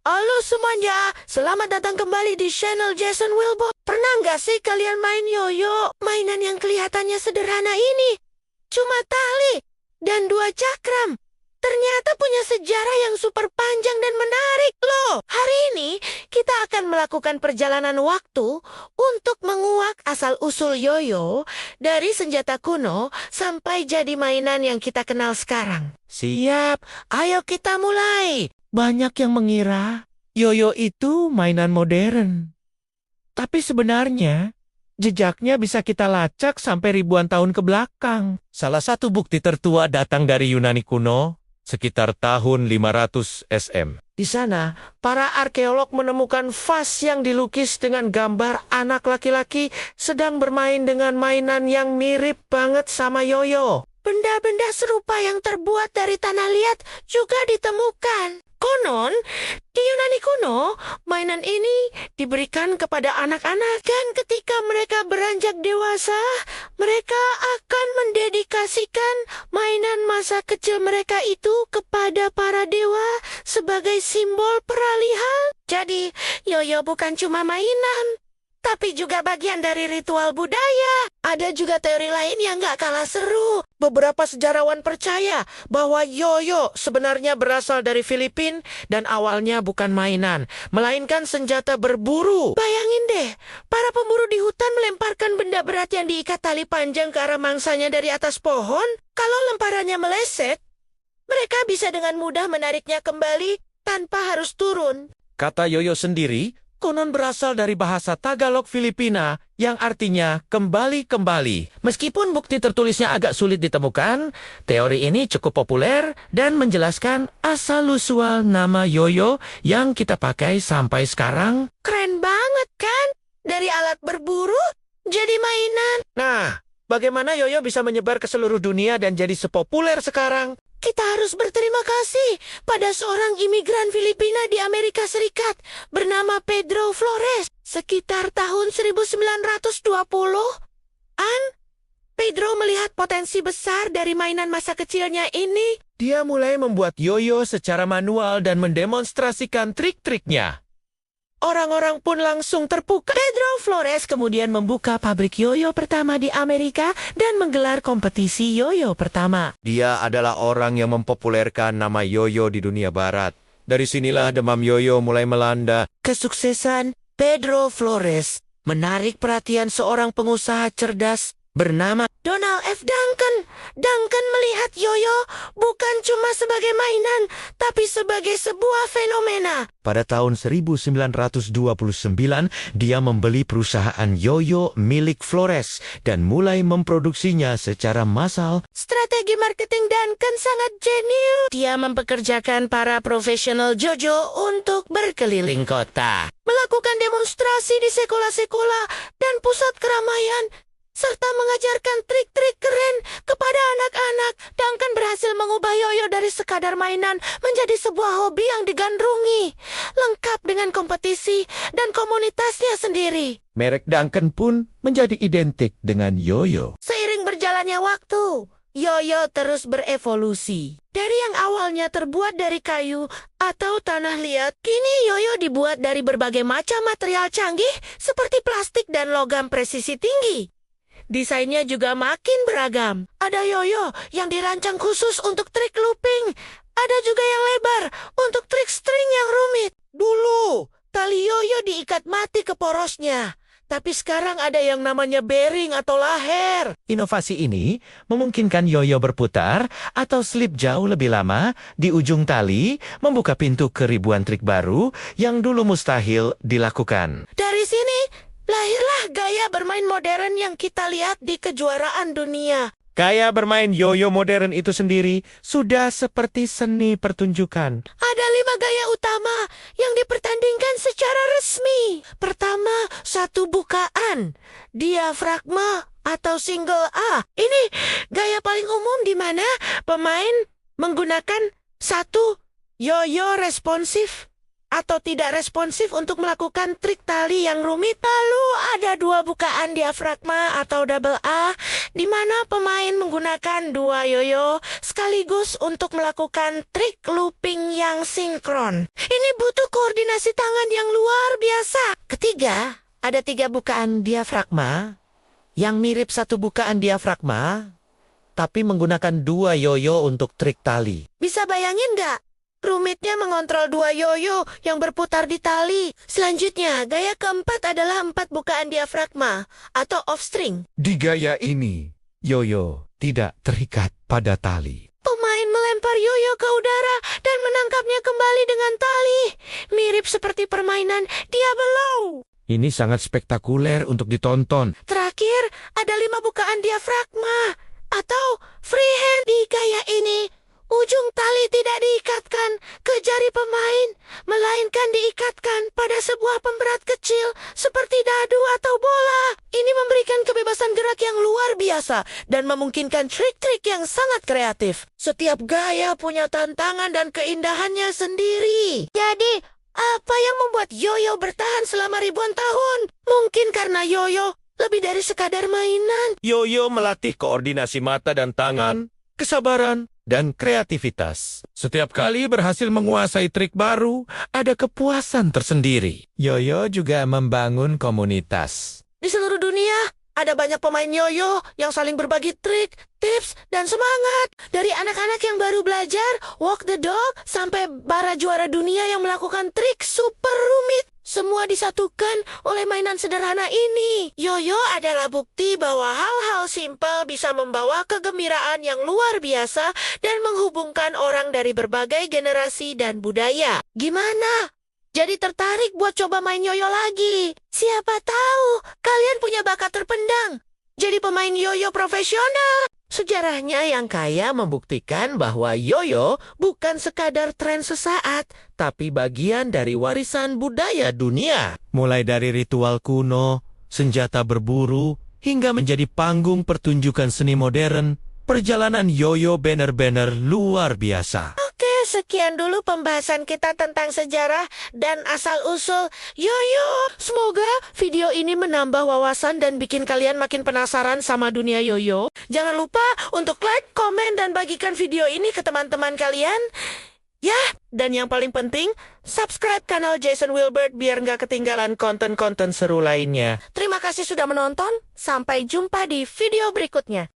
Halo semuanya, selamat datang kembali di channel Jason Wilbur. Pernah nggak sih kalian main yoyo? Mainan yang kelihatannya sederhana ini. Cuma tali dan dua cakram. Ternyata punya sejarah yang super panjang dan menarik loh. Hari ini kita akan melakukan perjalanan waktu untuk menguak asal-usul yoyo dari senjata kuno sampai jadi mainan yang kita kenal sekarang. Siap, ayo kita mulai. Banyak yang mengira yoyo itu mainan modern. Tapi sebenarnya, jejaknya bisa kita lacak sampai ribuan tahun ke belakang. Salah satu bukti tertua datang dari Yunani kuno, sekitar tahun 500 SM. Di sana, para arkeolog menemukan vas yang dilukis dengan gambar anak laki-laki sedang bermain dengan mainan yang mirip banget sama yoyo. Benda-benda serupa yang terbuat dari tanah liat juga ditemukan. Konon, di Yunani kuno, mainan ini diberikan kepada anak-anak dan ketika mereka beranjak dewasa, mereka akan mendedikasikan mainan masa kecil mereka itu kepada para dewa sebagai simbol peralihan. Jadi, yoyo bukan cuma mainan, tapi juga bagian dari ritual budaya. Ada juga teori lain yang gak kalah seru. Beberapa sejarawan percaya bahwa yoyo sebenarnya berasal dari Filipina dan awalnya bukan mainan, melainkan senjata berburu. Bayangin deh, para pemburu di hutan melemparkan benda berat yang diikat tali panjang ke arah mangsanya dari atas pohon. Kalau lemparannya meleset, mereka bisa dengan mudah menariknya kembali tanpa harus turun. Kata yoyo sendiri, konon berasal dari bahasa Tagalog Filipina yang artinya kembali-kembali. Meskipun bukti tertulisnya agak sulit ditemukan, teori ini cukup populer dan menjelaskan asal-usul nama yoyo yang kita pakai sampai sekarang. Keren banget kan? Dari alat berburu jadi mainan. Nah, bagaimana yoyo bisa menyebar ke seluruh dunia dan jadi sepopuler sekarang? Kita harus berterima kasih pada seorang imigran Filipina di Amerika Serikat bernama Pedro Flores. Sekitar tahun 1920-an, Pedro melihat potensi besar dari mainan masa kecilnya ini. Dia mulai membuat yoyo secara manual dan mendemonstrasikan trik-triknya. Orang-orang pun langsung terpukau. Pedro Flores kemudian membuka pabrik yoyo pertama di Amerika dan menggelar kompetisi yoyo pertama. Dia adalah orang yang mempopulerkan nama yoyo di dunia barat. Dari sinilah demam yoyo mulai melanda. Kesuksesan Pedro Flores menarik perhatian seorang pengusaha cerdas bernama Donald F. Duncan. Duncan melihat yoyo bukan cuma sebagai mainan, tapi sebagai sebuah fenomena. Pada tahun 1929, dia membeli perusahaan yoyo milik Flores dan mulai memproduksinya secara massal. Strategi marketing Duncan sangat jenius. Dia mempekerjakan para profesional jojo untuk berkeliling kota, melakukan demonstrasi di sekolah-sekolah dan pusat keramaian, serta mengajarkan trik-trik keren kepada anak-anak. Duncan berhasil mengubah yoyo dari sekadar mainan menjadi sebuah hobi yang digandrungi, lengkap dengan kompetisi dan komunitasnya sendiri. Merek Duncan pun menjadi identik dengan yoyo. Seiring berjalannya waktu, yoyo terus berevolusi. Dari yang awalnya terbuat dari kayu atau tanah liat, kini yoyo dibuat dari berbagai macam material canggih seperti plastik dan logam presisi tinggi. Desainnya juga makin beragam. Ada yoyo yang dirancang khusus untuk trik looping. Ada juga yang lebar untuk trik string yang rumit. Dulu, tali yoyo diikat mati ke porosnya. Tapi sekarang ada yang namanya bearing atau laher. Inovasi ini memungkinkan yoyo berputar atau slip jauh lebih lama di ujung tali, membuka pintu ke ribuan trik baru yang dulu mustahil dilakukan. Dari sini lahirlah gaya bermain modern yang kita lihat di kejuaraan dunia. Gaya bermain yoyo modern itu sendiri sudah seperti seni pertunjukan. Ada 5 gaya utama yang dipertandingkan secara resmi. Pertama, satu bukaan, diafragma atau single A. Ini gaya paling umum di mana pemain menggunakan satu yoyo responsif atau tidak responsif untuk melakukan trik tali yang rumit. Lalu ada 2 bukaan diafragma atau double A, di mana pemain menggunakan 2 yoyo sekaligus untuk melakukan trik looping yang sinkron. Ini butuh koordinasi koordinasi tangan yang luar biasa. Ketiga, ada 3 bukaan diafragma yang mirip satu bukaan diafragma, tapi menggunakan 2 yoyo untuk trik tali. Bisa bayangin nggak? Rumitnya mengontrol 2 yoyo yang berputar di tali. Selanjutnya, gaya keempat adalah 4 bukaan diafragma atau off-string. Di gaya ini, yoyo tidak terikat pada tali. Pemain melempar yoyo ke udara dan menangkapnya kembali dengan tali. Mirip seperti permainan Diablo. Ini sangat spektakuler untuk ditonton. Terakhir, ada 5 bukaan diafragma atau freehand. Di gaya ini, ujung tali tidak diikatkan ke jari pemain, melainkan diikatkan pada sebuah pemberat kecil seperti dadu atau bola. Ini memberikan kebebasan gerak yang luar biasa dan memungkinkan trik-trik yang sangat kreatif. Setiap gaya punya tantangan dan keindahannya sendiri. Jadi, apa yang membuat yoyo bertahan selama ribuan tahun? Mungkin karena yoyo lebih dari sekadar mainan. Yoyo melatih koordinasi mata dan tangan, kesabaran, dan kreativitas. Setiap kali berhasil menguasai trik baru, ada kepuasan tersendiri. Yoyo juga membangun komunitas. Di seluruh dunia, ada banyak pemain yoyo yang saling berbagi trik, tips, dan semangat. Dari anak-anak yang baru belajar, walk the dog, sampai para juara dunia yang melakukan trik super rumit. Semua disatukan oleh mainan sederhana ini. Yoyo adalah bukti bahwa hal-hal simpel bisa membawa kegembiraan yang luar biasa dan menghubungkan orang dari berbagai generasi dan budaya. Gimana? Jadi tertarik buat coba main yoyo lagi? Siapa tahu kalian punya bakat terpendam. Jadi pemain yoyo profesional. Sejarahnya yang kaya membuktikan bahwa yoyo bukan sekadar tren sesaat, tapi bagian dari warisan budaya dunia. Mulai dari ritual kuno, senjata berburu, hingga menjadi panggung pertunjukan seni modern, perjalanan yoyo benar-benar luar biasa. Oke, sekian dulu pembahasan kita tentang sejarah dan asal-usul yoyo. Semoga video ini menambah wawasan dan bikin kalian makin penasaran sama dunia yoyo. Jangan lupa untuk like, komen, dan bagikan video ini ke teman-teman kalian. Ya, dan yang paling penting, subscribe kanal Jason Wilbert biar nggak ketinggalan konten-konten seru lainnya. Terima kasih sudah menonton. Sampai jumpa di video berikutnya.